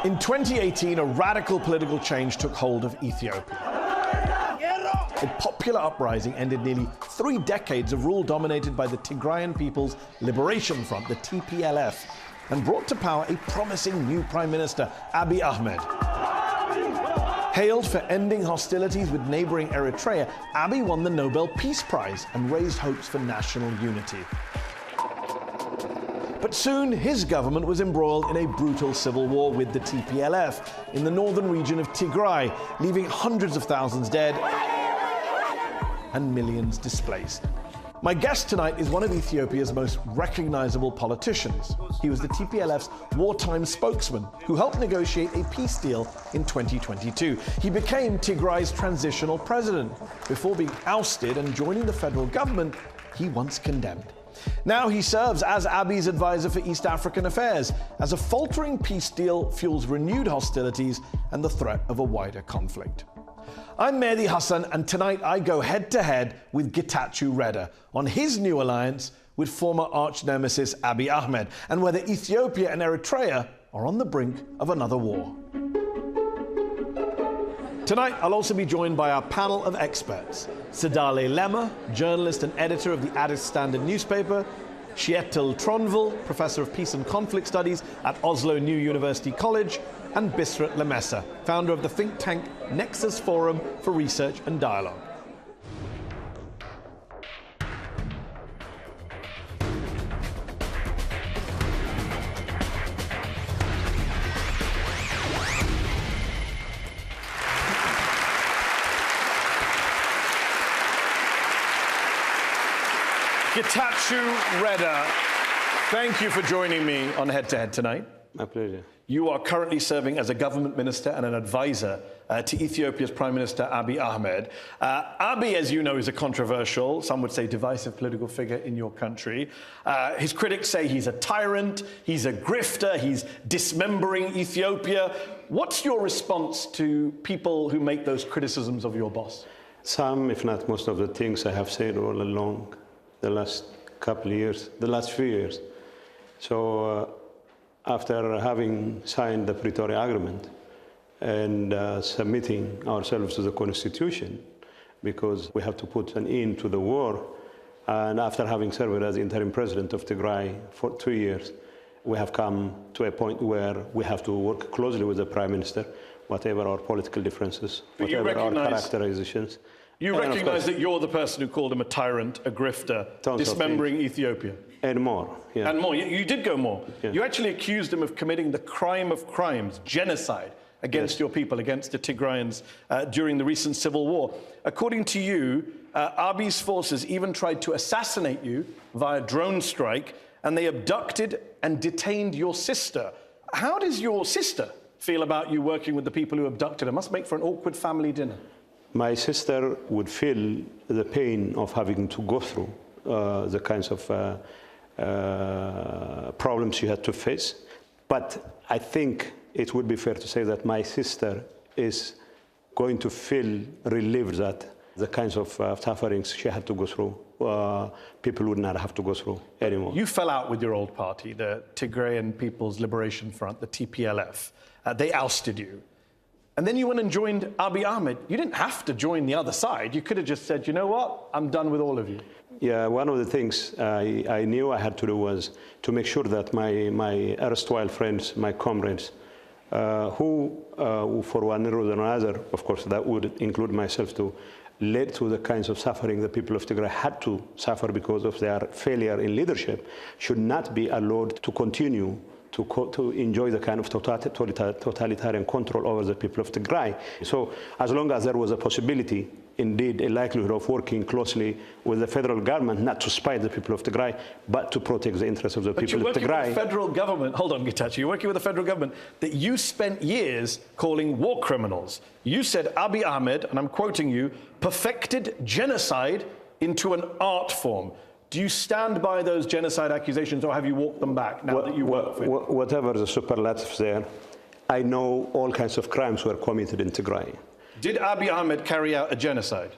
In 2018, a radical political change took hold of Ethiopia. A popular uprising ended nearly 3 decades of rule dominated by the Tigrayan People's Liberation Front, the TPLF, and brought to power a promising new Prime Minister, Abiy Ahmed. Hailed for ending hostilities with neighboring Eritrea, Abiy won the Nobel Peace Prize and raised hopes for national unity. But soon, his government was embroiled in a brutal civil war with the TPLF in the northern region of Tigray, leaving hundreds of thousands dead and millions displaced. My guest tonight is one of Ethiopia's most recognizable politicians. He was the TPLF's wartime spokesman who helped negotiate a peace deal in 2022. He became Tigray's transitional president before being ousted and joining the federal government he once condemned. Now he serves as Abiy's advisor for East African affairs, as a faltering peace deal fuels renewed hostilities and the threat of a wider conflict. I'm Mehdi Hassan, and tonight I go head-to-head with Getachew Reda on his new alliance with former arch-nemesis Abiy Ahmed, and whether Ethiopia and Eritrea are on the brink of another war. Tonight, I'll also be joined by our panel of experts. Sedale Lemma, journalist and editor of the Addis Standard newspaper, Kjetil Tronvoll, professor of peace and conflict studies at Oslo New University College, and Bisrat Lemessa, founder of the think tank Nexus Forum for Research and Dialogue. Getachew Reda, thank you for joining me on Head to Head tonight. My pleasure. You are currently serving as a government minister and an advisor to Ethiopia's Prime Minister Abiy Ahmed. Abiy, as you know, is a controversial, some would say divisive political figure in your country. His critics say he's a tyrant, he's a grifter, he's dismembering Ethiopia. What's your response to people who make those criticisms of your boss? Some, if not most of the things I have said all along the last couple of years, the last few years. So after having signed the Pretoria Agreement and submitting ourselves to the Constitution, because we have to put an end to the war, and after having served as interim president of Tigray for 2 years, we have come to a point where we have to work closely with the Prime Minister, whatever our political differences, whatever our characterizations. You recognize that you're the person who called him a tyrant, a grifter, dismembering Ethiopia? And more, yeah. And more. You did go more. Yeah. You actually accused him of committing the crime of crimes, genocide, against your people, against the Tigrayans during the recent civil war. According to you, Abiy's forces even tried to assassinate you via drone strike, and they abducted and detained your sister. How does your sister feel about you working with the people who abducted her? Must make for an awkward family dinner. My sister would feel the pain of having to go through the kinds of problems she had to face. But I think it would be fair to say that my sister is going to feel relieved that the kinds of sufferings she had to go through, people would not have to go through anymore. You fell out with your old party, the Tigrayan People's Liberation Front, the TPLF. They ousted you. And then you went and joined Abiy Ahmed. You didn't have to join the other side. You could have just said, you know what, I'm done with all of you. Yeah, one of the things I knew I had to do was to make sure that my erstwhile friends, my comrades, who for one reason or another, of course that would include myself too, led to the kinds of suffering the people of Tigray had to suffer because of their failure in leadership, should not be allowed to continue to enjoy the kind of totalitarian control over the people of Tigray. So as long as there was a possibility, indeed a likelihood of working closely with the federal government, not to spite the people of Tigray, but to protect the interests of the people of Tigray. But you're working with the federal government, hold on Getachew, you're working with the federal government that you spent years calling war criminals. You said Abiy Ahmed, and I'm quoting you, perfected genocide into an art form. Do you stand by those genocide accusations, or have you walked them back now that you work with? Whatever the superlatives there, I know all kinds of crimes were committed in Tigray. Did Abiy Ahmed carry out a genocide?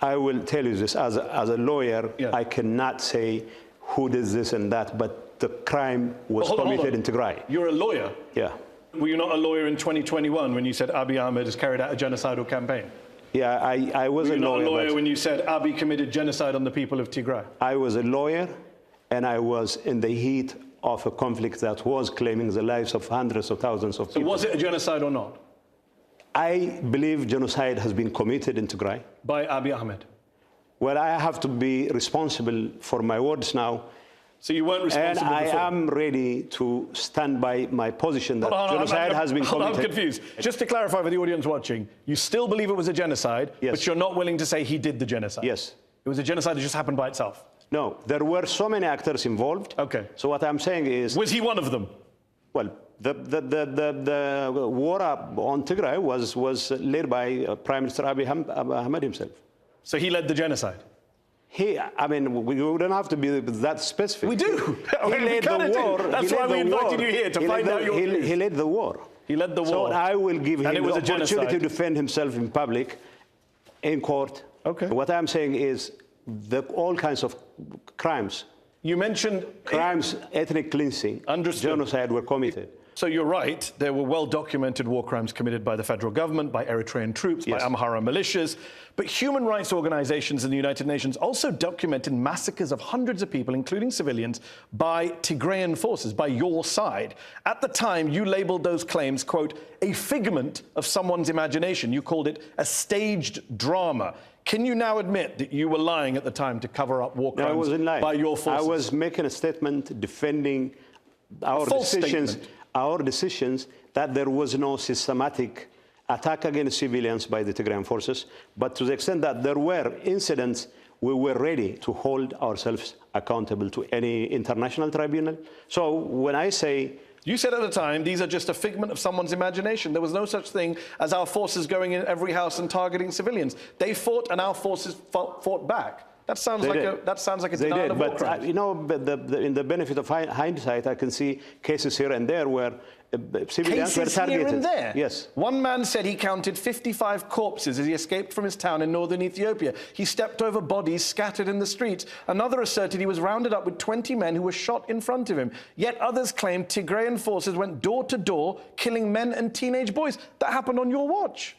I will tell you this, as a lawyer, yeah. I cannot say who did this and that, but the crime was committed in Tigray. You're a lawyer? Yeah. Were you not a lawyer in 2021 when you said Abiy Ahmed has carried out a genocidal campaign? Yeah, I was Were a you lawyer. not a lawyer when you said Abiy committed genocide on the people of Tigray? I was a lawyer, and I was in the heat of a conflict that was claiming the lives of hundreds of thousands of people. So was it a genocide or not? I believe genocide has been committed in Tigray. By Abiy Ahmed? Well, I have to be responsible for my words now. So you weren't responsible And I before? am ready to stand by my position that genocide has been committed. I'm confused. Just to clarify for the audience watching, you still believe it was a genocide, Yes. but you're not willing to say he did the genocide? Yes. It was a genocide that just happened by itself? No, there were so many actors involved. Okay. So what I'm saying is... Was he one of them? Well, the war on Tigray was led by Prime Minister Abiy Ahmed himself. So he led the genocide? I mean, we don't have to be that specific. We do. He led the war. That's why we invited you here, to find out your views. He led the war. He led the war. So I will give him the opportunity genocide. to defend himself in public, in court. Okay. What I'm saying is all kinds of crimes. You mentioned... Crimes, ethnic cleansing, genocide were committed. So you're right, there were well-documented war crimes committed by the federal government, by Eritrean troops, Yes. by Amhara militias. But human rights organizations in the United Nations also documented massacres of hundreds of people, including civilians, by Tigrayan forces, by your side. At the time, you labeled those claims, quote, a figment of someone's imagination. You called it a staged drama. Can you now admit that you were lying at the time to cover up war crimes I wasn't lying. by your forces? I was making a statement defending our decisions that there was no systematic attack against civilians by the Tigrayan forces, but to the extent that there were incidents, we were ready to hold ourselves accountable to any international tribunal. So when I say... You said at the time, these are just a figment of someone's imagination. There was no such thing as our forces going in every house and targeting civilians. They fought and our forces fought back. That sounds like a denial of war crimes. You know, in the benefit of hindsight, I can see cases here and there where civilians were targeted. Here and there? Yes. One man said he counted 55 corpses as he escaped from his town in northern Ethiopia. He stepped over bodies scattered in the streets. Another asserted he was rounded up with 20 men who were shot in front of him. Yet others claimed Tigrayan forces went door to door, killing men and teenage boys. That happened on your watch.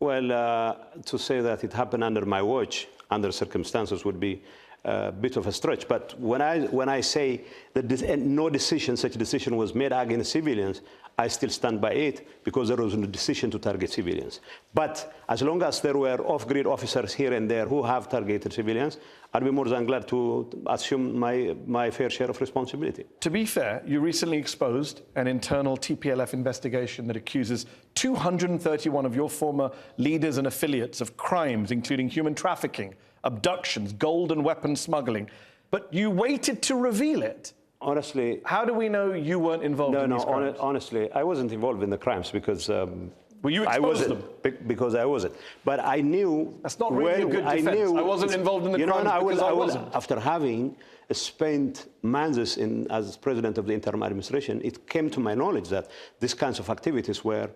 Well, to say that it happened under my watch, under circumstances, would be a bit of a stretch. But when I say that no decision, such a decision was made against civilians, I still stand by it because there was no decision to target civilians. But as long as there were off-grid officers here and there who have targeted civilians, I'd be more than glad to assume my fair share of responsibility. To be fair, you recently exposed an internal TPLF investigation that accuses 231 of your former leaders and affiliates of crimes, including human trafficking, abductions, gold and weapons smuggling. But you waited to reveal it. Honestly... How do we know you weren't involved in these crimes? Honestly, I wasn't involved in the crimes because... Well, you exposed them. Because I wasn't. But I knew... That's not really a good defense. I wasn't involved in the crimes because I wasn't. After having spent months as president of the interim administration, it came to my knowledge that these kinds of activities were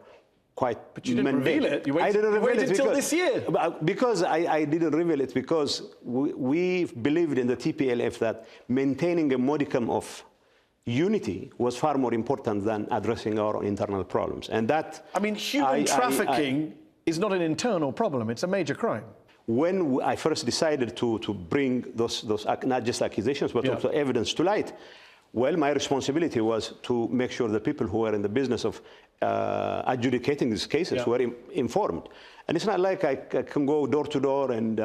quite mundane. But you didn't reveal it. You waited till this year. Because I didn't reveal it because we believed in the TPLF that maintaining a modicum of unity was far more important than addressing our internal problems. And that... I mean, human trafficking is not an internal problem. It's a major crime. When I first decided to bring those not just accusations, but also evidence to light, well, my responsibility was to make sure the people who were in the business of adjudicating these cases were informed. And it's not like I can go door to door and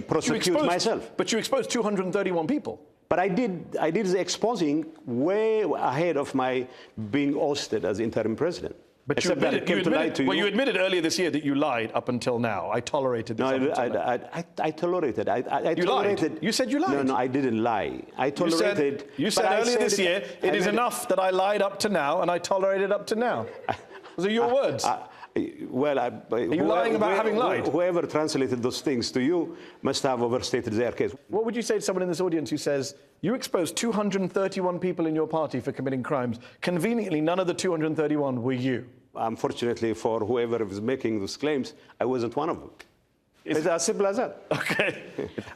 prosecute myself. But you exposed 231 people. But I did the exposing way ahead of my being ousted as interim president. But you admitted earlier this year that you lied up until now. I tolerated this. No, I tolerated. You lied. You said you lied. No, I didn't lie. I tolerated. You said earlier this year, it is enough that I lied up to now and I tolerated up to now. Those are your words. Well, are you lying about having lied? Whoever translated those things to you must have overstated their case. What would you say to someone in this audience who says, you exposed 231 people in your party for committing crimes. Conveniently, none of the 231 were you. Unfortunately for whoever was making those claims, I wasn't one of them. It's as simple as that. Okay.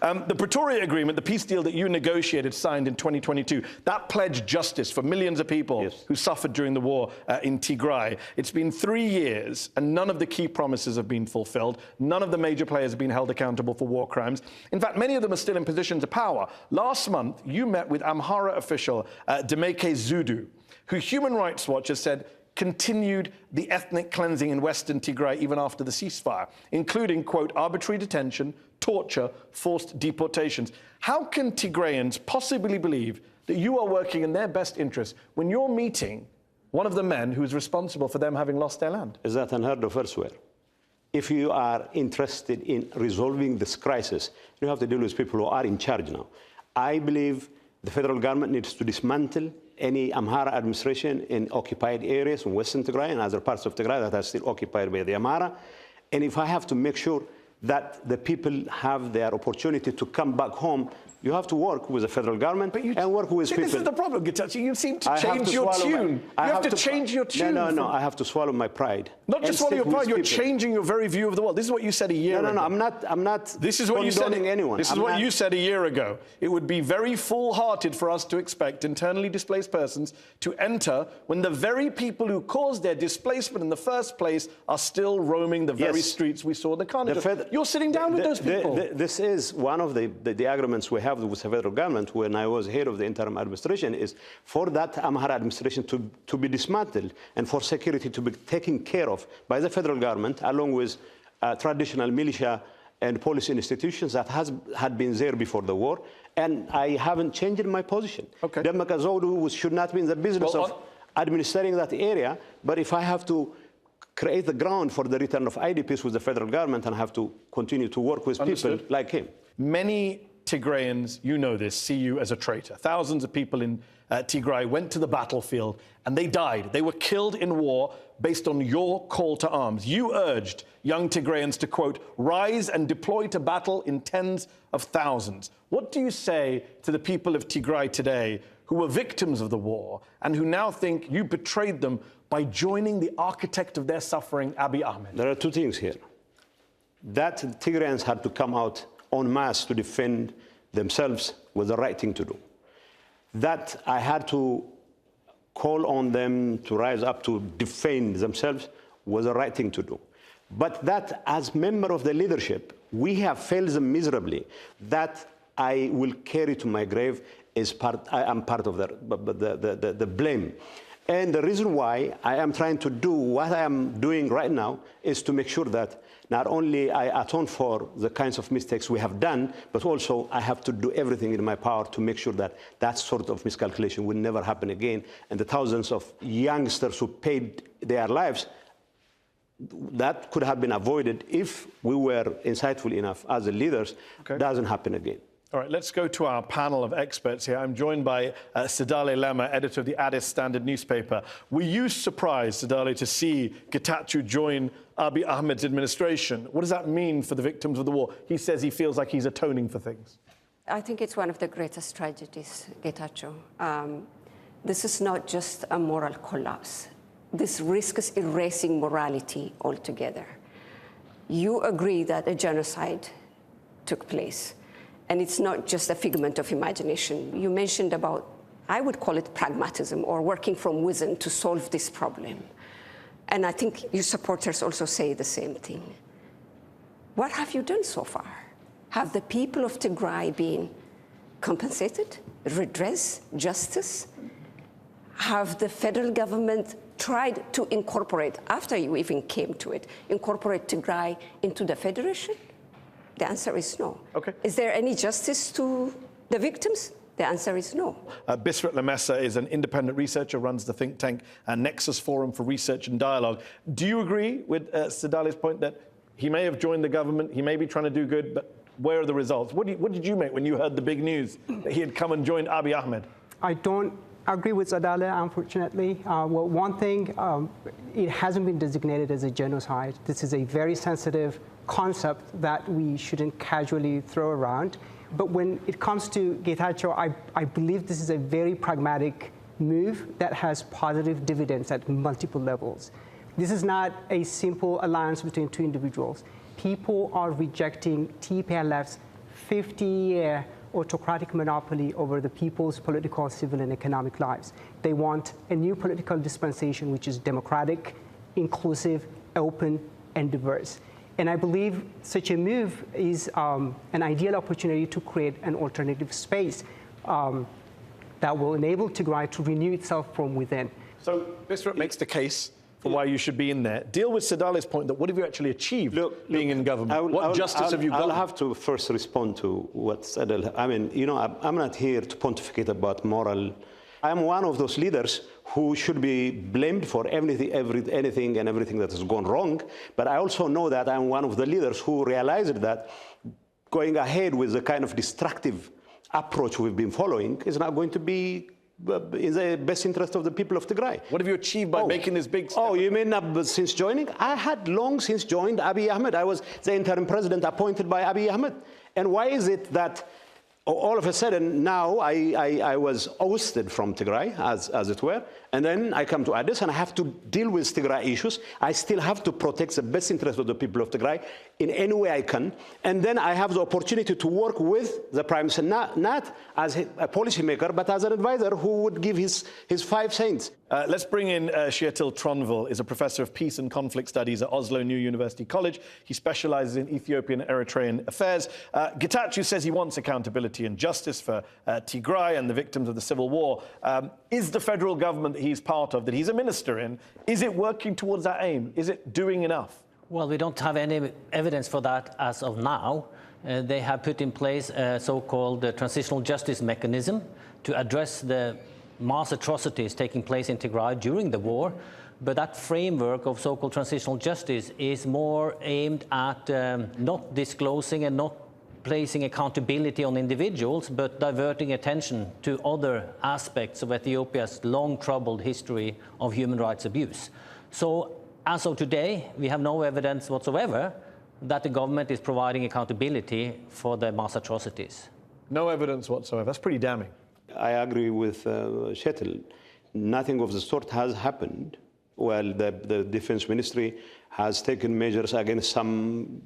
The Pretoria Agreement, the peace deal that you negotiated, signed in 2022, that pledged justice for millions of people who suffered during the war in Tigray. It's been 3 years, and none of the key promises have been fulfilled. None of the major players have been held accountable for war crimes. In fact, many of them are still in positions of power. Last month, you met with Amhara official Demeke Zudu, who Human Rights Watch has said continued the ethnic cleansing in Western Tigray even after the ceasefire, including, quote, arbitrary detention, torture, forced deportations. How can Tigrayans possibly believe that you are working in their best interest when you're meeting one of the men who's responsible for them having lost their land? Is that unheard of elsewhere? If you are interested in resolving this crisis, you have to deal with people who are in charge now. I believe the federal government needs to dismantle any Amhara administration in occupied areas in Western Tigray and other parts of Tigray that are still occupied by the Amhara. And if I have to make sure that the people have their opportunity to come back home, you have to work with the federal government and work with people. This is the problem, Getachew. You seem to change your tune. You have to change your tune. No, I have to swallow my pride. Not just swallow your pride, you're changing your very view of the world. This is what you said a year ago. No, I'm not this is what you said, anyone. This is what you said a year ago. It would be very foolhardy for us to expect internally displaced persons to enter when the very people who caused their displacement in the first place are still roaming the very streets we saw in the carnage. You're sitting down with those people. This is one of the arguments we have with the federal government when I was head of the interim administration is for that Amhara administration to be dismantled and for security to be taken care of by the federal government along with traditional militia and police institutions that had been there before the war. And I haven't changed my position. Okay. Demeke Zudu should not be in the business of administering that area, but if I have to create the ground for the return of IDPs with the federal government and have to continue to work with people like him. Many Tigrayans, you know this, see you as a traitor. Thousands of people in Tigray went to the battlefield and they died. They were killed in war based on your call to arms. You urged young Tigrayans to, quote, rise and deploy to battle in tens of thousands. What do you say to the people of Tigray today who were victims of the war and who now think you betrayed them by joining the architect of their suffering, Abiy Ahmed? There are two things here. That Tigrayans had to come out en masse to defend themselves was the right thing to do. That I had to call on them to rise up to defend themselves was the right thing to do. But that as member of the leadership, we have failed them miserably. That I will carry to my grave is I am part of the blame. And the reason why I am trying to do what I am doing right now is to make sure that not only I atone for the kinds of mistakes we have done, but also I have to do everything in my power to make sure that that sort of miscalculation will never happen again. And the thousands of youngsters who paid their lives, that could have been avoided if we were insightful enough as the leaders. Doesn't happen again. All right, let's go to our panel of experts here. I'm joined by Sidale Lema, editor of the Addis Standard newspaper. Were you surprised, Sidale, to see Getachew join Abiy Ahmed's administration? What does that mean for the victims of the war? He says he feels like he's atoning for things. I think it's one of the greatest tragedies, Getachew. This is not just a moral collapse. This risks erasing morality altogether. You agree that a genocide took place. And it's not just a figment of imagination. You mentioned about, I would call it pragmatism or working from within to solve this problem. And I think your supporters also say the same thing. What have you done so far? Have the people of Tigray been compensated, redress, justice? Have the federal government tried to incorporate, after you even came to it, incorporate Tigray into the federation? The answer is no. Okay. Is there any justice to the victims? The answer is no. Bisrat Lamessa is an independent researcher, runs the think tank Nexus Forum for Research and Dialogue. Do you agree with Sidale's point that he may have joined the government, he may be trying to do good, but where are the results? What did you make when you heard the big news that he had come and joined Abiy Ahmed? I don't agree with Sidale, unfortunately. Well, one thing, it hasn't been designated as a genocide. This is a very sensitive concept that we shouldn't casually throw around. But when it comes to Getachew, I believe this is a very pragmatic move that has positive dividends at multiple levels. This is not a simple alliance between two individuals. people are rejecting TPLF's 50-year autocratic monopoly over the people's political, civil, and economic lives. They want a new political dispensation which is democratic, inclusive, open, and diverse. And I believe such a move is an ideal opportunity to create an alternative space that will enable Tigray to renew itself from within. So this makes the case for why you should be in there. Deal with Sadale's point that what have you actually achieved being in government? What justice have you got? I'll have to first respond to what Sadale. I mean, you know, I'm not here to pontificate about moral. I'm one of those leaders who should be blamed for anything and everything that has gone wrong. But I also know that I'm one of the leaders who realized that going ahead with the kind of destructive approach we've been following is not going to be in the best interest of the people of Tigray. What have you achieved by making this big step? Oh, you mean since joining? I had long since joined Abiy Ahmed. I was the interim president appointed by Abiy Ahmed. And why is it that all of a sudden now I was ousted from Tigray, as it were, and then I come to Addis and I have to deal with Tigray issues. I still have to protect the best interest of the people of Tigray in any way I can. And then I have the opportunity to work with the Prime Minister, not as a policymaker, but as an advisor who would give his 5 cents. Let's bring in Shetil Tronvel, is a professor of peace and conflict studies at Oslo New University College. He specializes in Ethiopian and Eritrean affairs. Getachew says he wants accountability and justice for Tigray and the victims of the civil war. Is the federal government that he's part of, that he's a minister in, is it working towards that aim? Is it doing enough? Well, we don't have any evidence for that as of now. They have put in place a so-called transitional justice mechanism to address the mass atrocities taking place in Tigray during the war. But that framework of so-called transitional justice is more aimed at not disclosing and not placing accountability on individuals, but diverting attention to other aspects of Ethiopia's long troubled history of human rights abuse. So as of today, we have no evidence whatsoever that the government is providing accountability for the mass atrocities. No evidence whatsoever. That's pretty damning. I agree with Shetil. Nothing of the sort has happened. Well, the Defense Ministry has taken measures against some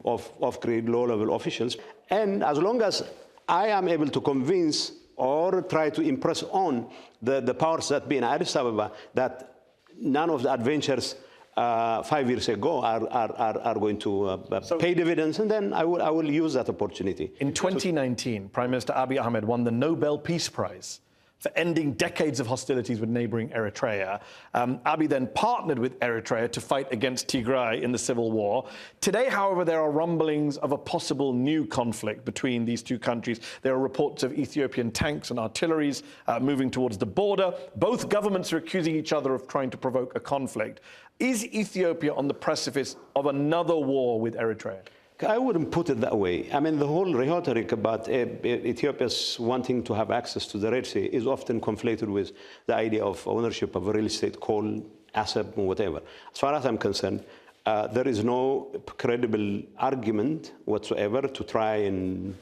off-grade low-level officials. And as long as I am able to convince or try to impress on the powers that be in Addis Ababa that none of the adventures 5 years ago are going to pay dividends, and then I will use that opportunity. In 2019, Prime Minister Abiy Ahmed won the Nobel Peace Prize for ending decades of hostilities with neighboring Eritrea. Abiy then partnered with Eritrea to fight against Tigray in the civil war. Today, however, there are rumblings of a possible new conflict between these two countries. There are reports of Ethiopian tanks and artilleries moving towards the border. Both governments are accusing each other of trying to provoke a conflict. Is Ethiopia on the precipice of another war with Eritrea? I wouldn't put it that way. I mean, the whole rhetoric about Ethiopia's wanting to have access to the Red Sea is often conflated with the idea of ownership of a real estate, coal, asset, or whatever. As far as I'm concerned, there is no credible argument whatsoever to try and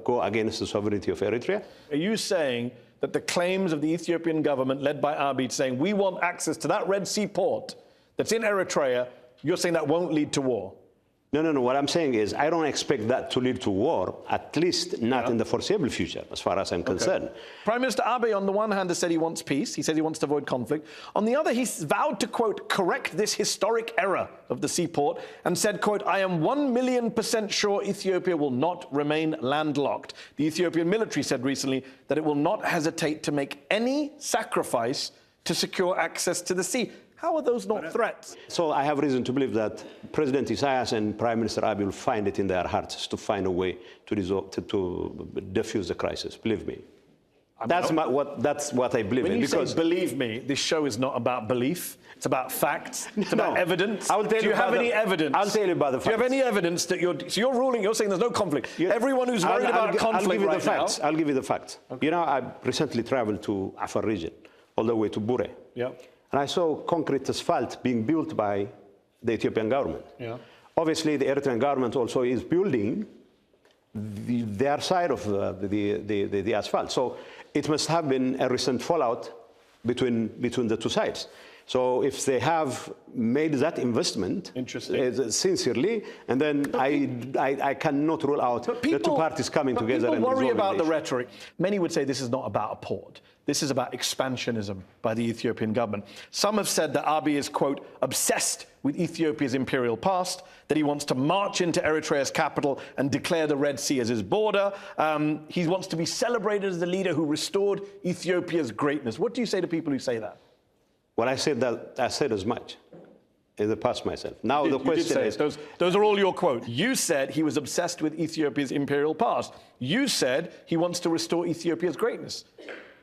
go against the sovereignty of Eritrea. Are you saying that the claims of the Ethiopian government, led by Abiy, saying we want access to that Red Sea port that's in Eritrea, you're saying that won't lead to war? No. What I'm saying is I don't expect that to lead to war, at least not in the foreseeable future, as far as I'm concerned. Prime Minister Abiy, on the one hand, has said he wants peace. He says he wants to avoid conflict. On the other, he's vowed to, quote, correct this historic error of the seaport and said, quote, I am 1,000,000% sure Ethiopia will not remain landlocked. The Ethiopian military said recently that it will not hesitate to make any sacrifice to secure access to the sea. How are those not threats? So I have reason to believe that President Isaias and Prime Minister Abiy will find it in their hearts to find a way to resolve, to defuse the crisis. Believe me. That's what I believe in. When you say believe me, this show is not about belief. It's about facts. It's about evidence. I will tell Do you have any evidence? I'll tell you about the facts. Do you have any evidence that you're saying there's no conflict? Everyone who's worried about conflict right now. I'll give you the facts. Okay. You know, I recently traveled to Afar region, all the way to Bure. Yeah. And I saw concrete asphalt being built by the Ethiopian government. Yeah. Obviously, the Eritrean government also is building their side of the asphalt. So it must have been a recent fallout between the two sides. So if they have made that investment sincerely, and then I cannot rule out the two parties coming together. People and worry about the relation. rhetoric. Many would say this is not about a port. This is about expansionism by the Ethiopian government. Some have said that Abiy is, quote, obsessed with Ethiopia's imperial past, that he wants to march into Eritrea's capital and declare the Red Sea as his border. He wants to be celebrated as the leader who restored Ethiopia's greatness. What do you say to people who say that? Well, I said as much in the past myself. Now the question is... Those are all your quotes. You said he was obsessed with Ethiopia's imperial past. You said he wants to restore Ethiopia's greatness.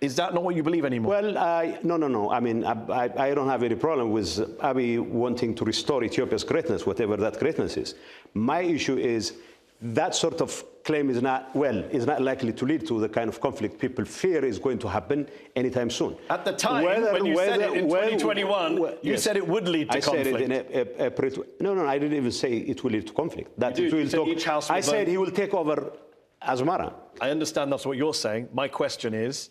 Is that not what you believe anymore? Well, no. I mean, I don't have any problem with Abiy wanting to restore Ethiopia's greatness, whatever that greatness is. My issue is that sort of claim is not likely to lead to the kind of conflict people fear is going to happen anytime soon. At the time, when you said it in 2021, you said it would lead to conflict. I said it No, I didn't even say it will lead to conflict. That it will talk, each house will I said he will take over Asmara. I understand that's what you're saying. My question is,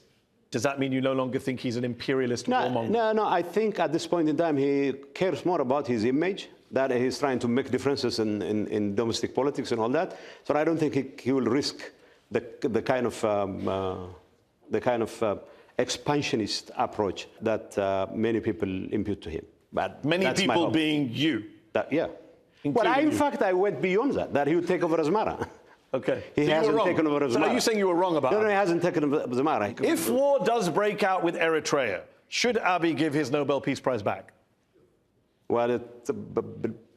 does that mean you no longer think he's an imperialist warmonger? No. I think at this point in time he cares more about his image, that he's trying to make differences in domestic politics and all that. So I don't think he will risk the kind of expansionist approach that many people impute to him. But many people being you. Yeah. Well, in fact, I went beyond that he would take over Asmara. Okay. He hasn't taken over Asmara. So are you saying you were wrong about it? No, he hasn't taken over Asmara. If war does break out with Eritrea, should Abiy give his Nobel Peace Prize back? Well,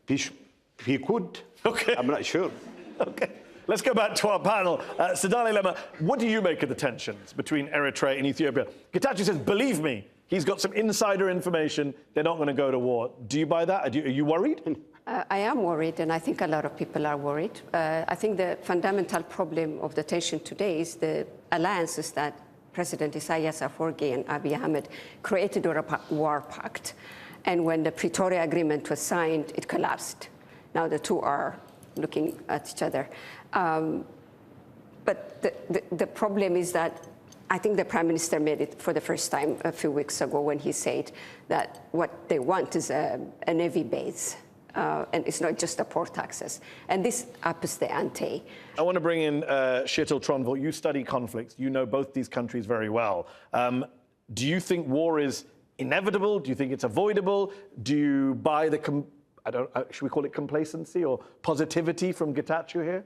he could. Okay. I'm not sure. Okay. Let's go back to our panel. Sadale Lema, what do you make of the tensions between Eritrea and Ethiopia? Getachew says, believe me, he's got some insider information. They're not going to go to war. Do you buy that? Are you worried? I am worried, and I think a lot of people are worried. I think the fundamental problem of the tension today is the alliances that President Isaias Afwerki and Abiy Ahmed created a war pact. And when the Pretoria Agreement was signed, it collapsed. Now the two are looking at each other. But the problem is that I think the Prime Minister made it for the first time a few weeks ago when he said that what they want is a navy base. And it's not just the port access. And this ups the ante. I want to bring in Sheetal Tronville. You study conflicts. You know both these countries very well. Do you think war is inevitable? Do you think it's avoidable? Do you buy the, should we call it complacency or positivity from Getachew here?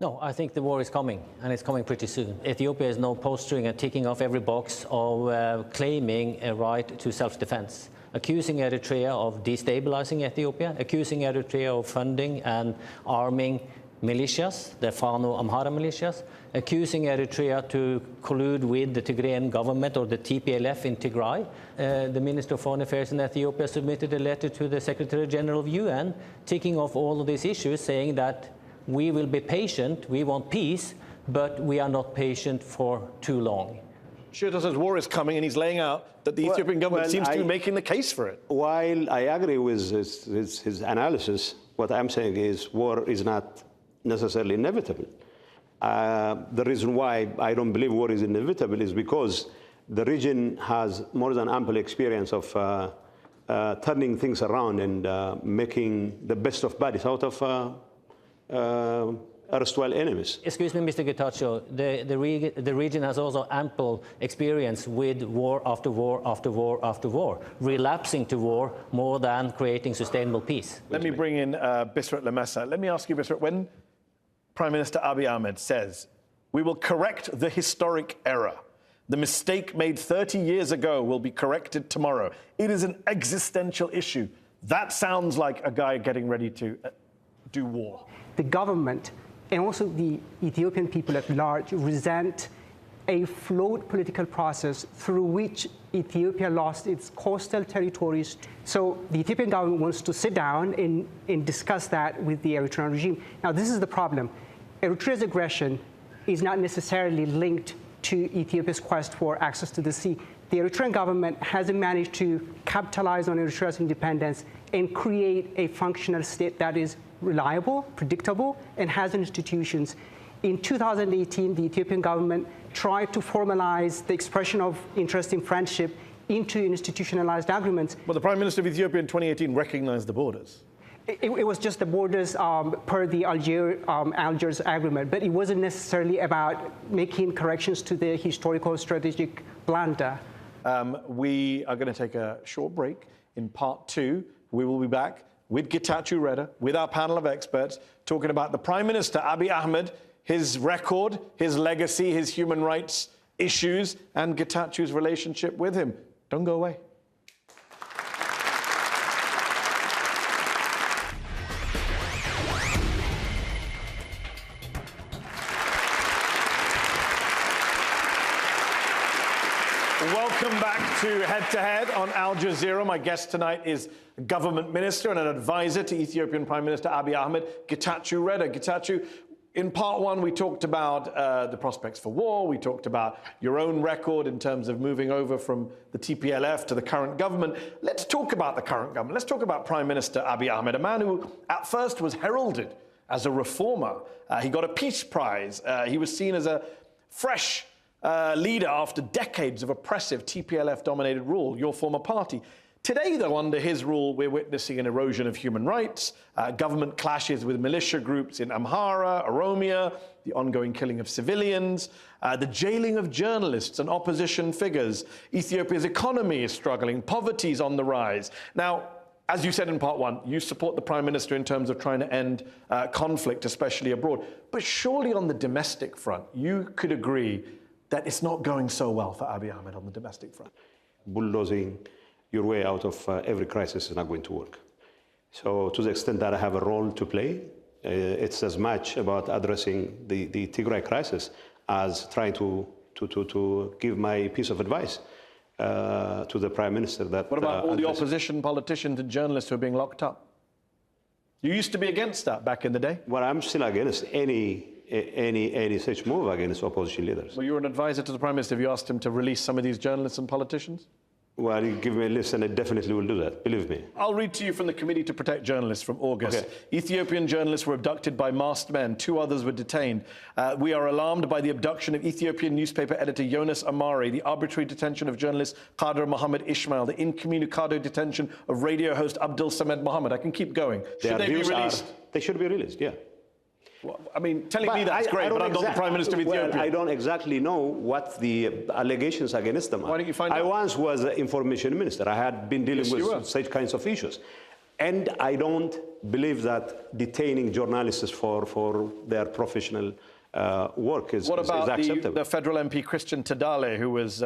No, I think the war is coming, and it's coming pretty soon. Ethiopia is now posturing and ticking off every box of claiming a right to self-defense, accusing Eritrea of destabilizing Ethiopia, accusing Eritrea of funding and arming militias, the Fano-Amhara militias, accusing Eritrea to collude with the Tigrayan government or the TPLF in Tigray. The Minister of Foreign Affairs in Ethiopia submitted a letter to the Secretary General of UN, ticking off all of these issues, saying that we will be patient, we want peace, but we are not patient for too long. Sheetal says war is coming, and he's laying out that the Ethiopian government seems to be making the case for it. While I agree with his analysis, what I'm saying is war is not necessarily inevitable. The reason why I don't believe war is inevitable is because the region has more than ample experience of turning things around and making the best of bodies out of erstwhile enemies. Excuse me, Mr. Getachew, the region has also ample experience with war after war after war after war, relapsing to war more than creating sustainable peace. Let me bring in Bisrat Lemessa. Let me ask you, Bisrat, when Prime Minister Abiy Ahmed says, we will correct the historic error, the mistake made 30 years ago will be corrected tomorrow. It is an existential issue. That sounds like a guy getting ready to do war. The government and also the Ethiopian people at large resent a flawed political process through which Ethiopia lost its coastal territories. So the Ethiopian government wants to sit down and discuss that with the Eritrean regime. Now, this is the problem. Eritrea's aggression is not necessarily linked to Ethiopia's quest for access to the sea. The Eritrean government hasn't managed to capitalize on Eritrea's independence and create a functional state that is reliable, predictable, and has institutions. In 2018, the Ethiopian government tried to formalize the expression of interest in friendship into institutionalized agreements. Well, the Prime Minister of Ethiopia in 2018 recognized the borders. It was just the borders per the Algiers agreement, but it wasn't necessarily about making corrections to the historical strategic blunder. We are going to take a short break. In part 2, we will be back with Getachew Reda, with our panel of experts, talking about the Prime Minister, Abiy Ahmed, his record, his legacy, his human rights issues, and Getachew's relationship with him. Don't go away. Welcome back to Head on Al Jazeera. My guest tonight is government minister and an advisor to Ethiopian Prime Minister Abiy Ahmed, Getachew Reda. Getachew, in part 1, we talked about the prospects for war. We talked about your own record in terms of moving over from the TPLF to the current government. Let's talk about the current government. Let's talk about Prime Minister Abiy Ahmed, a man who at first was heralded as a reformer. He got a peace prize. He was seen as a fresh leader after decades of oppressive TPLF-dominated rule, your former party. Today, though, under his rule, we're witnessing an erosion of human rights, government clashes with militia groups in Amhara, Oromia, the ongoing killing of civilians, the jailing of journalists and opposition figures. Ethiopia's economy is struggling, poverty is on the rise. Now, as you said in part 1, you support the Prime Minister in terms of trying to end conflict, especially abroad. But surely on the domestic front, you could agree that it's not going so well for Abiy Ahmed on the domestic front. Bulldozing your way out of every crisis is not going to work. So to the extent that I have a role to play, it's as much about addressing the Tigray crisis as trying to give my piece of advice to the Prime Minister. That what about all the opposition politicians and journalists who are being locked up? You used to be against that back in the day. Well, I'm still against any such move against opposition leaders. Well, you were an advisor to the Prime Minister. Have you asked him to release some of these journalists and politicians? Well, you give me a list and I definitely will do that, believe me. I'll read to you from the Committee to Protect Journalists from August. Okay. Ethiopian journalists were abducted by masked men. 2 others were detained. We are alarmed by the abduction of Ethiopian newspaper editor Jonas Amari, the arbitrary detention of journalist Qadr Mohammed Ismail, the incommunicado detention of radio host Abdul Samed Mohammed. I can keep going. Should they be released? They should be released, yeah. Well, I mean, telling me that's great, but I'm not the Prime Minister of Ethiopia. Well, I don't exactly know what the allegations against them are. Why don't you find out? I once was an information minister. I had been dealing with such kinds of issues. And I don't believe that detaining journalists for their professional work is acceptable. What about the federal MP Christian Tadale, who was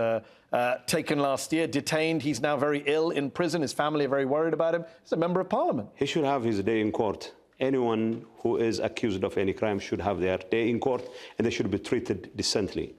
taken last year, detained? He's now very ill in prison. His family are very worried about him. He's a member of parliament. He should have his day in court. Anyone who is accused of any crime should have their day in court, and they should be treated decently.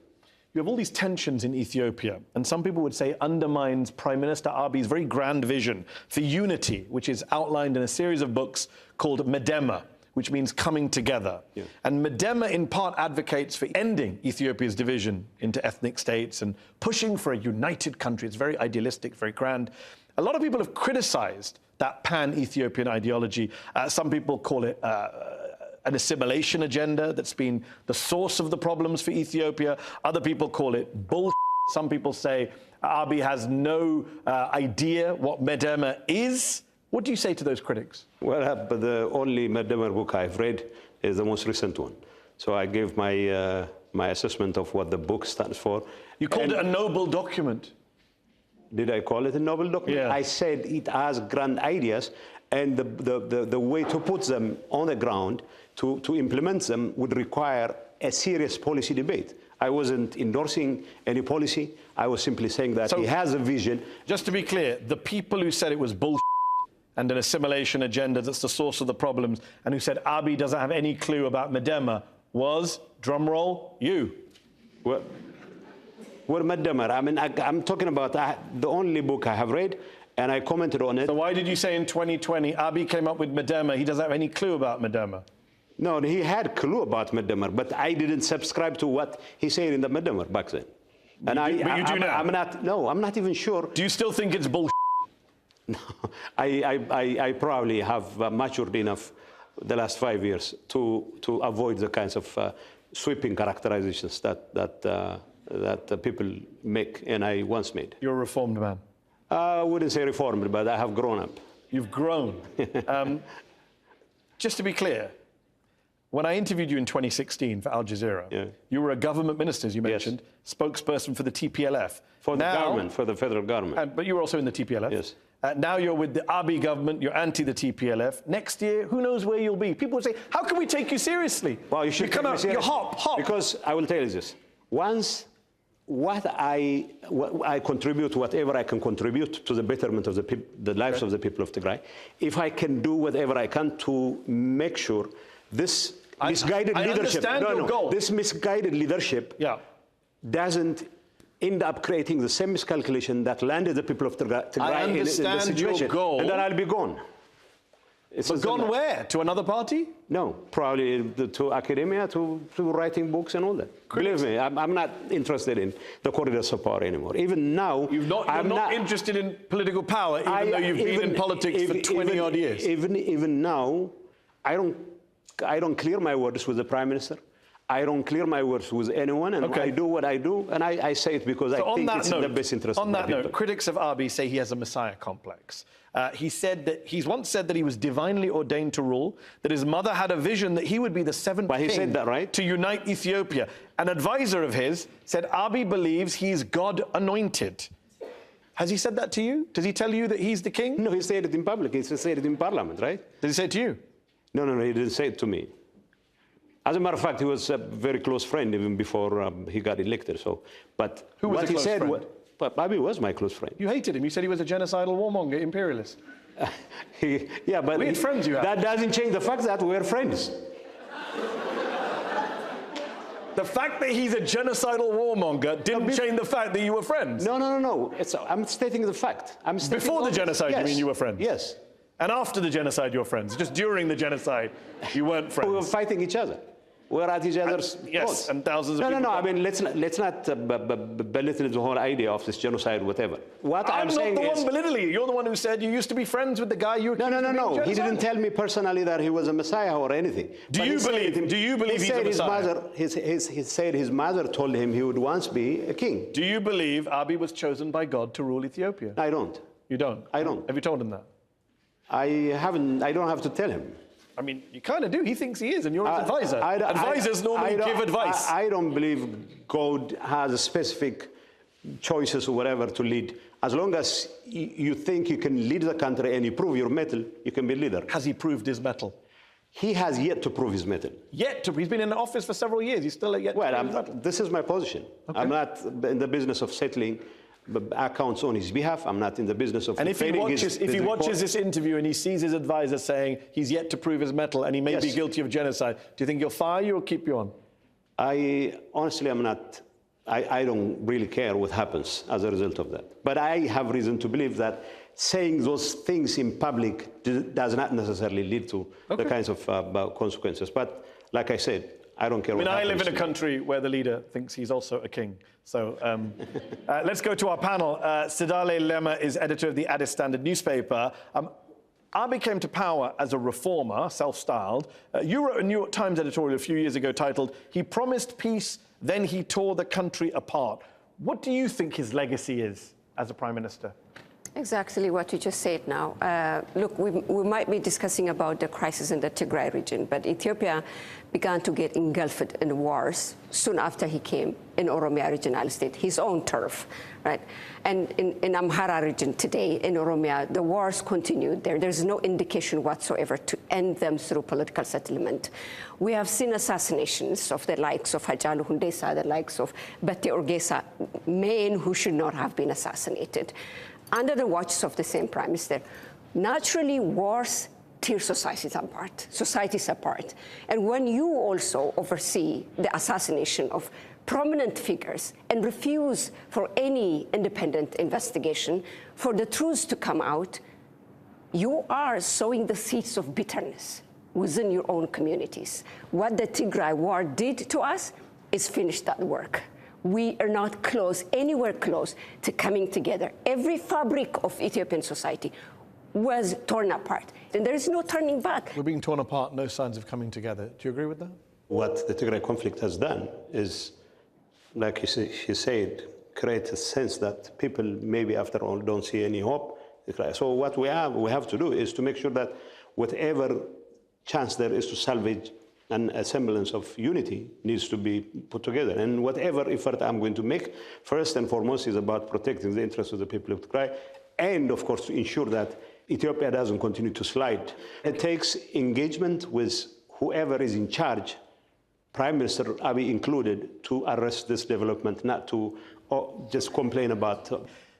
You have all these tensions in Ethiopia, and some people would say undermines Prime Minister Abiy's very grand vision for unity, which is outlined in a series of books called Medema, which means coming together. Yeah. And Medema in part advocates for ending Ethiopia's division into ethnic states and pushing for a united country. It's very idealistic, very grand. A lot of people have criticized that pan-Ethiopian ideology. Some people call it an assimilation agenda that's been the source of the problems for Ethiopia. Other people call it bullshit. Some people say Abiy has no idea what Medema is. What do you say to those critics? Well, but the only Medema book I've read is the most recent one. So I gave my assessment of what the book stands for. You called it a noble document. Did I call it a noble document? Yeah. I said it has grand ideas, and the way to put them on the ground, to implement them, would require a serious policy debate. I wasn't endorsing any policy. I was simply saying that he has a vision. Just to be clear, the people who said it was bullshit and an assimilation agenda that's the source of the problems, and who said Abiy doesn't have any clue about Medema, was, drumroll, you. Well, Medema, I mean, I'm talking about the only book I have read, and I commented on it. So why did you say in 2020 Abiy came up with Medema? He doesn't have any clue about Medema. No, he had a clue about Medema, but I didn't subscribe to what he said in the Medema back then. And but you do now? I'm not even sure. Do you still think it's bullshit? No, I probably have matured enough the last 5 years to avoid the kinds of sweeping characterizations that people make, and I once made. You're a reformed man. I wouldn't say reformed, but I have grown up. You've grown. Just to be clear, when I interviewed you in 2016 for Al Jazeera, you were a government minister, as you mentioned, spokesperson for the TPLF. For the government, for the federal government. But you were also in the TPLF. Yes. Now you're with the Abiy government, you're anti the TPLF. Next year, who knows where you'll be? People will say, how can we take you seriously? Well, you should come out, you hop. Because I will tell you this. Once what I contribute, whatever I can contribute to the betterment of the lives of the people of Tigray, if I can do whatever I can to make sure this misguided leadership, this misguided leadership doesn't end up creating the same miscalculation that landed the people of Tigray in this situation, goal. and then I'll be gone. But gone where? To another party? No, probably to academia, to writing books and all that. Believe me, I'm not interested in the corridors of power anymore. Even now, you're not interested in political power, even though you've been in politics for 20-odd years. Even now, I don't clear my words with the Prime Minister. I don't clear my words with anyone, and I do what I do, and I say it because I think it's in the best interest of the people. On that note, critics of Abiy say he has a messiah complex. He's once said that he was divinely ordained to rule, that his mother had a vision that he would be the seventh king to unite Ethiopia. An advisor of his said Abiy believes he's God anointed. Has he said that to you? Does he tell you that he's the king? No, he said it in public. He said it in Parliament, right? Did he say it to you? No, he didn't say it to me. As a matter of fact, he was a very close friend even before he got elected. But who was what a close friend? Abiy was my close friend. You hated him. You said he was a genocidal warmonger, imperialist. Yeah, but weird friends you have. That doesn't change the fact that we're friends. The fact that he's a genocidal warmonger didn't change the fact that you were friends. No. I'm stating the fact. Before the genocide, you mean you were friends? Yes. And after the genocide, you're friends. Just during the genocide, you weren't friends. We were fighting each other. We're at each other's yes, and thousands of people. No. I mean, let's not belittle the whole idea of this genocide, whatever. What I'm saying not the one belittling you. You're the one who said you used to be friends with the guy you accused of being No. He didn't tell me personally that he was a messiah or anything. Do you believe he's a messiah? He said his mother told him he would once be a king. Do you believe Abiy was chosen by God to rule Ethiopia? I don't. You don't? I don't. Have you told him that? I haven't. I don't have to tell him. I mean, you kind of do. He thinks he is, and you're his advisor. Advisors normally give advice. I don't believe God has a specific choices or whatever to lead. As long as you think you can lead the country and you prove your mettle, you can be leader. Has he proved his mettle? He has yet to prove his mettle. He's been in the office for several years. He's still yet to prove his mettle. This is my position. Okay. I'm not in the business of settling accounts on his behalf. I'm not in the business of. And if he watches this interview and he sees his advisor saying he's yet to prove his mettle and he may be guilty of genocide, do you think he'll fire you or keep you on? Honestly, I'm not. I don't really care what happens as a result of that. But I have reason to believe that saying those things in public does not necessarily lead to the kinds of consequences. But like I said, I don't care what happens. I live in a country where the leader thinks he's also a king. So let's go to our panel. Sidale Lema is editor of the Addis Standard newspaper. Abiy came to power as a reformer, self-styled. You wrote a New York Times editorial a few years ago titled, "He promised peace, then he tore the country apart." What do you think his legacy is as a prime minister? Exactly what you just said now. Look, we might be discussing about the crisis in the Tigray region, but Ethiopia began to get engulfed in wars soon after he came in Oromia regional state, his own turf, right? And in Amhara region today, in Oromia, the wars continued there. There's no indication whatsoever to end them through political settlement. We have seen assassinations of the likes of Hajalu Hundesa, the likes of Bate Orgesa, men who should not have been assassinated, under the watches of the same prime minister. Naturally, wars tear societies apart. And when you also oversee the assassination of prominent figures and refuse for any independent investigation, for the truth to come out, you are sowing the seeds of bitterness within your own communities. What the Tigray war did to us is finish that work. We are not anywhere close to coming together. Every fabric of Ethiopian society was torn apart, and there is no turning back. We're being torn apart, no signs of coming together. Do you agree with that? What the Tigray conflict has done is, like he said, create a sense that people maybe after all don't see any hope. So what we have to do is to make sure that whatever chance there is to salvage a semblance of unity needs to be put together. And whatever effort I'm going to make, first and foremost, is about protecting the interests of the people of Tigray, and of course to ensure that Ethiopia doesn't continue to slide. It takes engagement with whoever is in charge, Prime Minister Abiy included, to arrest this development, not to just complain about.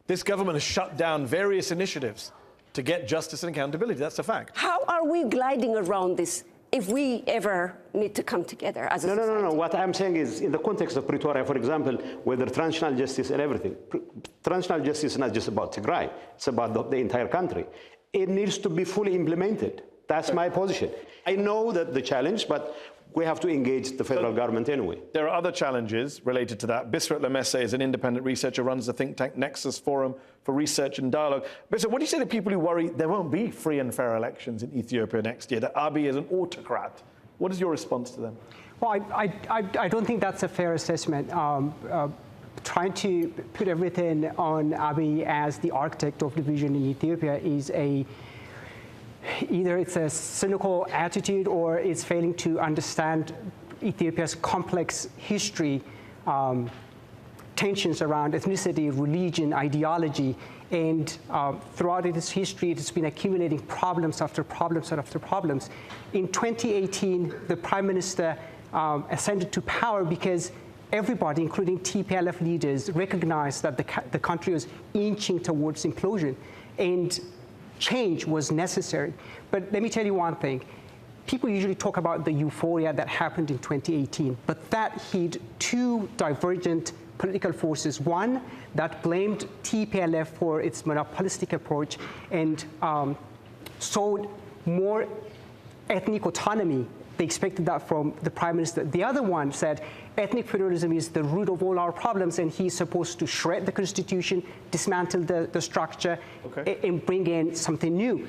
This government has shut down various initiatives to get justice and accountability. That's a fact. How are we gliding around this if we ever need to come together as a society? No. What I'm saying is, in the context of Pretoria, for example, whether transitional justice and everything, transitional justice is not just about Tigray, it's about the entire country. It needs to be fully implemented. That's my position. I know that the challenge, but we have to engage the federal government anyway. There are other challenges related to that. Bisrat Lemesse is an independent researcher, runs the think tank Nexus Forum for Research and Dialogue. Bisrat, what do you say to people who worry there won't be free and fair elections in Ethiopia next year, that Abiy is an autocrat? What is your response to them? Well, I don't think that's a fair assessment. Trying to put everything on Abiy as the architect of division in Ethiopia is either it's a cynical attitude or it's failing to understand Ethiopia's complex history, tensions around ethnicity, religion, ideology, and throughout its history, it's been accumulating problems after problems after problems. In 2018, the Prime Minister ascended to power because everybody, including TPLF leaders, recognized that the country was inching towards implosion, and change was necessary. But let me tell you one thing. People usually talk about the euphoria that happened in 2018, but that hid two divergent political forces. One that blamed TPLF for its monopolistic approach and sought more ethnic autonomy. They expected that from the Prime Minister. The other one said ethnic federalism is the root of all our problems, and he's supposed to shred the constitution, dismantle the structure, and bring in something new.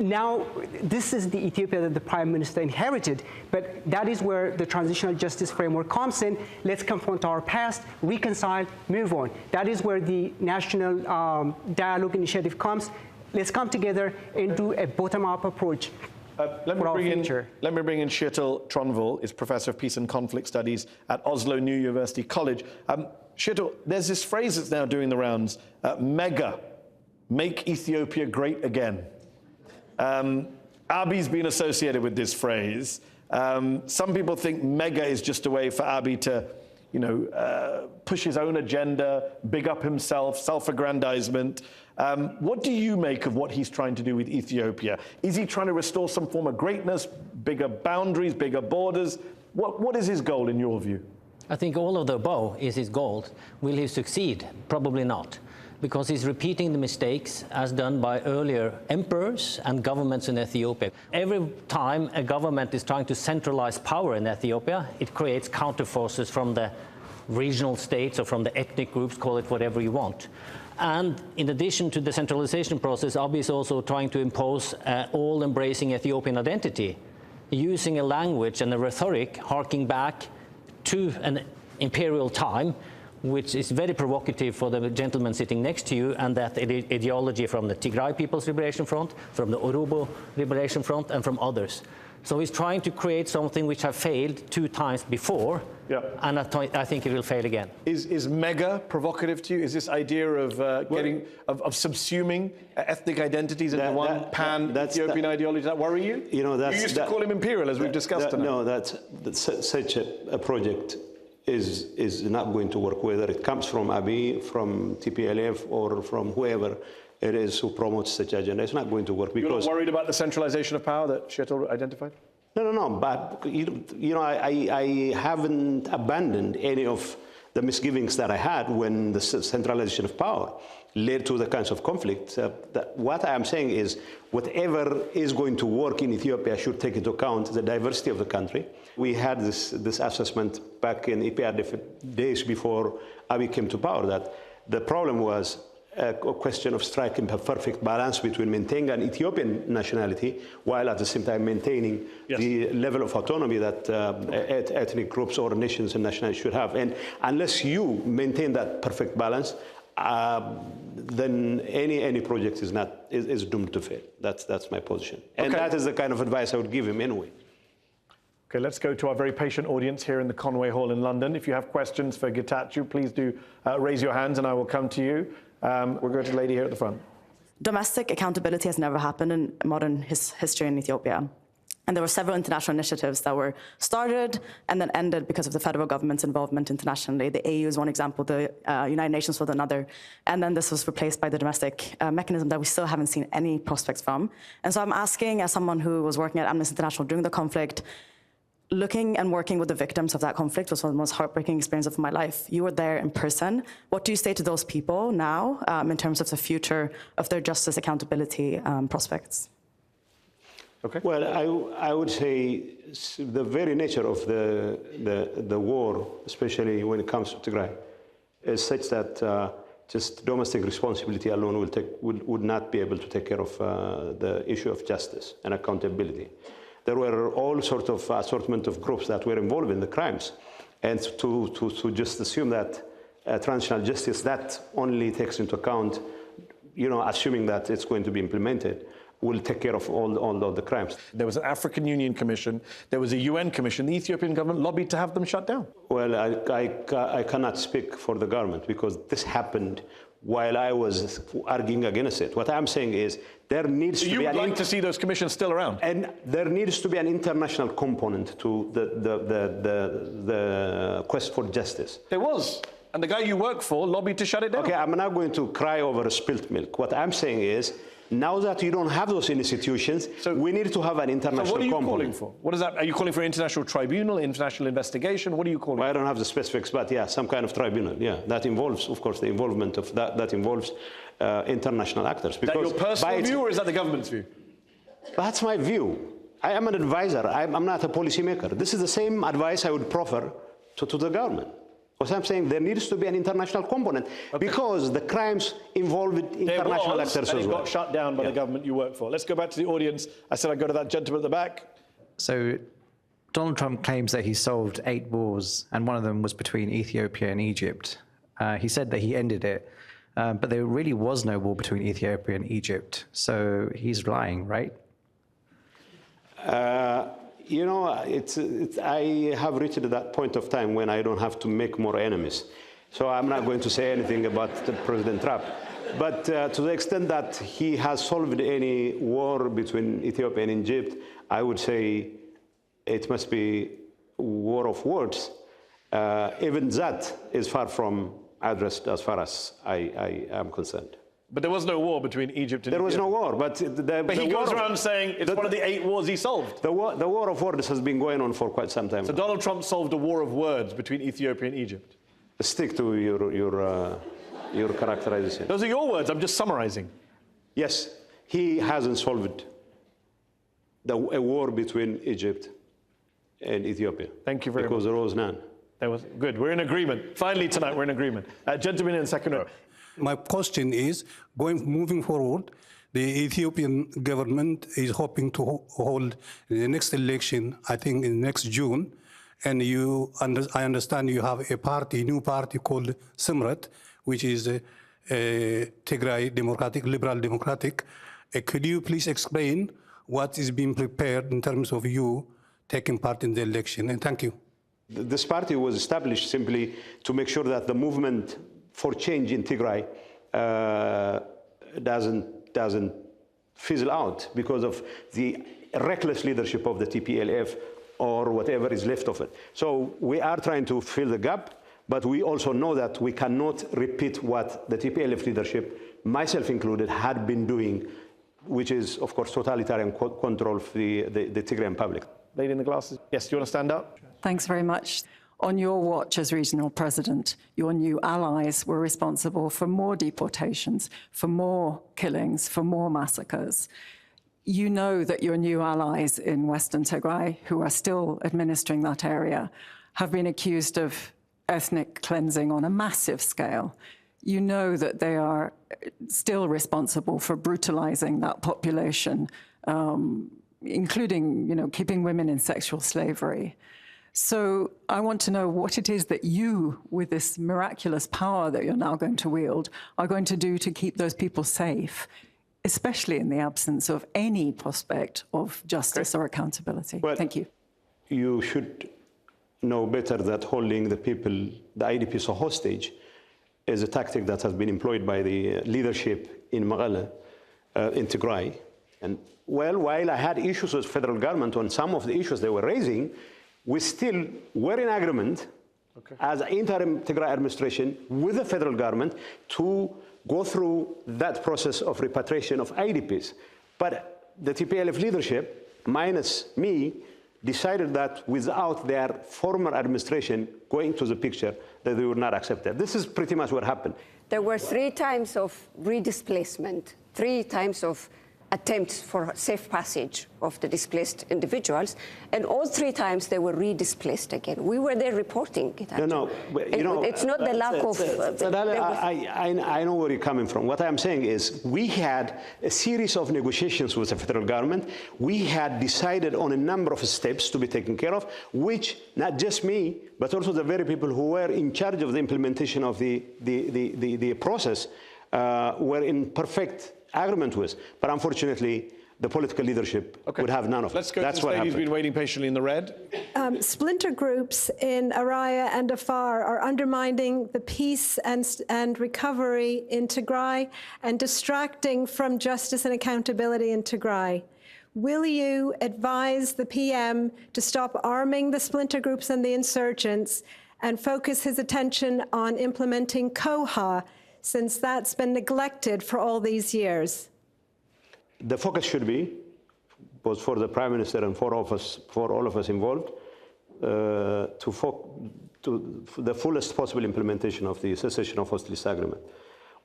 Now, this is the Ethiopia that the Prime Minister inherited, but that is where the transitional justice framework comes in. Let's confront our past, reconcile, move on. That is where the National Dialogue Initiative comes. Let's come together and do a bottom-up approach. Let me bring in Kjetil Tronvoll, is Professor of Peace and Conflict Studies at Oslo New University College. Kjetil, there's this phrase that's now doing the rounds, mega, make Ethiopia great again. Abiy's been associated with this phrase. Some people think mega is just a way for Abiy to, push his own agenda, big up himself, self-aggrandizement. What do you make of what he's trying to do with Ethiopia? Is he trying to restore some form of greatness, bigger boundaries, bigger borders? What is his goal in your view? I think all of the above is his goal. Will he succeed? Probably not, because he's repeating the mistakes as done by earlier emperors and governments in Ethiopia. Every time a government is trying to centralize power in Ethiopia, it creates counterforces from the regional states or from the ethnic groups, call it whatever you want. And in addition to the centralization process, Abiy is also trying to impose all-embracing Ethiopian identity, using a language and a rhetoric harking back to an imperial time, which is very provocative for the gentleman sitting next to you, and that ideology from the Tigray People's Liberation Front, from the Oromo Liberation Front, and from others. So he's trying to create something which has failed 2 times before, and I think it will fail again. Is mega provocative to you? Is this idea of of subsuming ethnic identities into one pan-Ethiopian ideology, does that worry you? You used to call him imperial, as we've discussed tonight. No, that's such a project is not going to work, whether it comes from Abiy, from TPLF, or from whoever it is who promotes such agenda. It's not going to work because... You're not worried about the centralization of power that Kjetil identified? No, but I haven't abandoned any of the misgivings that I had when the centralization of power led to the kinds of conflicts. What I am saying is whatever is going to work in Ethiopia should take into account the diversity of the country. We had this assessment back in EPRDF days before Abiy came to power, that the problem was a question of striking a perfect balance between maintaining an Ethiopian nationality while at the same time maintaining the level of autonomy that ethnic groups or nations and nationalities should have. And unless you maintain that perfect balance, then any project is doomed to fail. That's my position. And that is the kind of advice I would give him anyway. Okay, let's go to our very patient audience here in the Conway Hall in London. If you have questions for Getachew, please do raise your hands and I will come to you. We'll go to the lady here at the front. Domestic accountability has never happened in modern history in Ethiopia. And there were several international initiatives that were started and then ended because of the federal government's involvement internationally. The AU is one example, the United Nations was another. And then this was replaced by the domestic mechanism that we still haven't seen any prospects from. And so I'm asking, as someone who was working at Amnesty International during the conflict, looking and working with the victims of that conflict was one of the most heartbreaking experiences of my life. You were there in person. What do you say to those people now in terms of the future of their justice accountability prospects? Okay. Well, I would say the very nature of the war, especially when it comes to Tigray, is such that just domestic responsibility alone would not be able to take care of the issue of justice and accountability. There were all sorts of assortment of groups that were involved in the crimes. And to just assume that transitional justice, that only takes into account, assuming that it's going to be implemented, will take care of all the crimes. There was an African Union Commission, there was a UN Commission. The Ethiopian government lobbied to have them shut down. Well, I cannot speak for the government because this happened while I was arguing against it. What I'm saying is there needs to be You would like to see those commissions still around? And there needs to be an international component to the quest for justice. There was. And the guy you work for lobbied to shut it down. Okay, I'm not going to cry over spilt milk. What I'm saying is, now that you don't have those institutions, we need to have an international component. So what are you calling for? What is that? Are you calling for an international tribunal, international investigation? What are you calling for? I don't have the specifics, but yeah, some kind of tribunal. Yeah, that involves, of course, the involvement of that involves international actors. Because is that your personal view or is that the government's view? That's my view. I am an advisor. I'm not a policymaker. This is the same advice I would proffer to the government. Because I'm saying there needs to be an international component because the crimes involved international actors as well. Got shut down by the government you work for. Let's go back to the audience. I said I'd go to that gentleman at the back. So Donald Trump claims that he solved 8 wars, and one of them was between Ethiopia and Egypt. He said that he ended it, but there really was no war between Ethiopia and Egypt. So he's lying, right? I have reached that point of time when I don't have to make more enemies. So I'm not going to say anything about President Trump. But to the extent that he has solved any war between Ethiopia and Egypt, I would say it must be war of words. Even that is far from addressed as far as I am concerned. But there was no war between Egypt and There was no war, but he goes around saying it's one of the 8 wars he solved. The war of words has been going on for quite some time. So Donald Trump solved a war of words between Ethiopia and Egypt. Stick to your characterization. Those are your words. I'm just summarizing. Yes, he hasn't solved a war between Egypt and Ethiopia. Thank you very much. Because there was none. That was good. We're in agreement. Finally tonight, we're in agreement. Gentleman in the second row. My question is, moving forward, the Ethiopian government is hoping to hold the next election, I think in next June, and I understand you have a new party called Simrat, which is Tigray Liberal Democratic. Could you please explain what is being prepared in terms of you taking part in the election? And thank you. This party was established simply to make sure that the movement for change in Tigray doesn't fizzle out because of the reckless leadership of the TPLF or whatever is left of it. So we are trying to fill the gap, but we also know that we cannot repeat what the TPLF leadership, myself included, had been doing, which is, of course, totalitarian control of the Tigrayan public. Lady in the glasses. Yes, do you want to stand up? Thanks very much. On your watch as regional president, your new allies were responsible for more deportations, for more killings, for more massacres. You know that your new allies in Western Tigray, who are still administering that area, have been accused of ethnic cleansing on a massive scale. you know that they are still responsible for brutalizing that population, including, keeping women in sexual slavery. So I want to know what it is that you, with this miraculous power that you're now going to wield, are going to do to keep those people safe, especially in the absence of any prospect of justice or accountability. Well, thank you. You should know better that holding the people, the IDPs hostage, is a tactic that has been employed by the leadership in Magala, in Tigray. And well, while I had issues with federal government on some of the issues they were raising, we still were in agreement as interim Tigray administration with the federal government to go through that process of repatriation of IDPs. But the TPLF leadership, minus me, decided that without their former administration going to the picture, that they would not accept that. This is pretty much what happened. There were 3 times of redisplacement, 3 times of attempts for safe passage of the displaced individuals, and all 3 times they were redisplaced again. We were there reporting it. No, it's not the lack of... I know where you're coming from. What I'm saying is we had a series of negotiations with the federal government. We had decided on a number of steps to be taken care of, which not just me, but also the very people who were in charge of the implementation of the process were in perfect agreement with. But unfortunately, the political leadership would have none of it. Let's go to the lady who's been waiting patiently in the red. Splinter groups in Araya and Afar are undermining the peace and recovery in Tigray and distracting from justice and accountability in Tigray. Will you advise the PM to stop arming the splinter groups and the insurgents and focus his attention on implementing COHA, since that's been neglected for all these years? The focus should be, both for the Prime Minister and for all of us involved, to the fullest possible implementation of the cessation of hostilities agreement.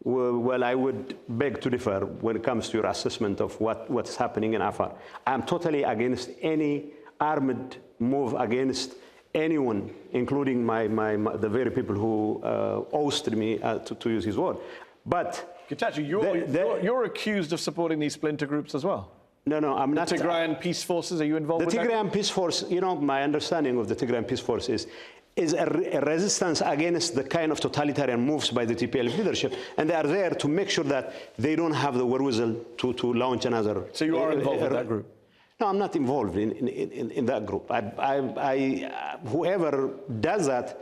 Well, I would beg to differ when it comes to your assessment of what's happening in Afar. I'm totally against any armed move against anyone, including the very people who ousted me, to use his word. But Getachew, you're accused of supporting these splinter groups as well. No, I'm not. The Tigrayan Peace Forces, are you involved with that? The Tigrayan Peace Force, my understanding of the Tigrayan Peace Force is a resistance against the kind of totalitarian moves by the TPLF leadership, and they are there to make sure that they don't have the wherewithal to launch another. So you are involved with that group? No, I'm not involved in that group. Whoever does that,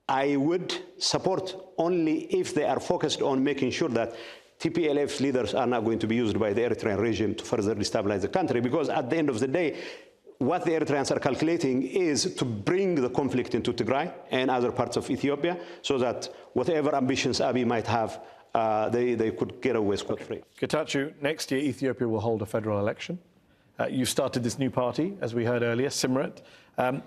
I would support only if they are focused on making sure that TPLF leaders are not going to be used by the Eritrean regime to further destabilize the country. Because at the end of the day, what the Eritreans are calculating is to bring the conflict into Tigray and other parts of Ethiopia, so that whatever ambitions Abiy might have, they could get away scot-free. Getachew, next year Ethiopia will hold a federal election. You've started this new party, as we heard earlier, Simret.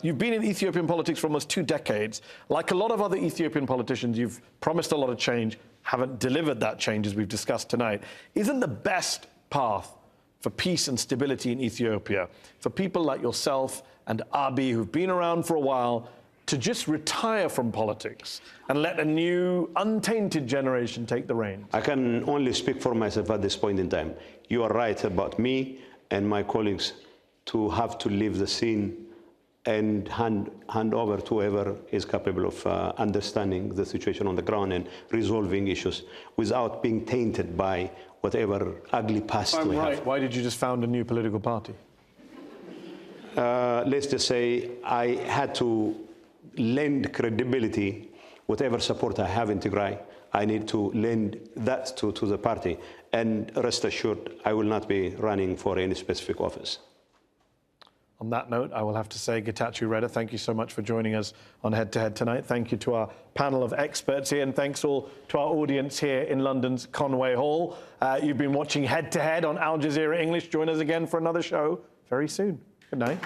You've been in Ethiopian politics for almost 2 decades. Like a lot of other Ethiopian politicians, you've promised a lot of change, haven't delivered that change, as we've discussed tonight. Isn't the best path for peace and stability in Ethiopia, for people like yourself and Abiy, who've been around for a while, to just retire from politics and let a new, untainted generation take the reins? I can only speak for myself at this point in time. You are right about me and my colleagues to have to leave the scene and hand over to whoever is capable of understanding the situation on the ground and resolving issues without being tainted by whatever ugly past we have. Why did you just found a new political party? Let's just say I had to lend credibility, whatever support I have in Tigray, I need to lend that to the party. And rest assured, I will not be running for any specific office. On that note, I will have to say, Getachew Reda, thank you so much for joining us on Head to Head tonight. Thank you to our panel of experts here, and thanks all to our audience here in London's Conway Hall. You've been watching Head to Head on Al Jazeera English. Join us again for another show very soon. Good night.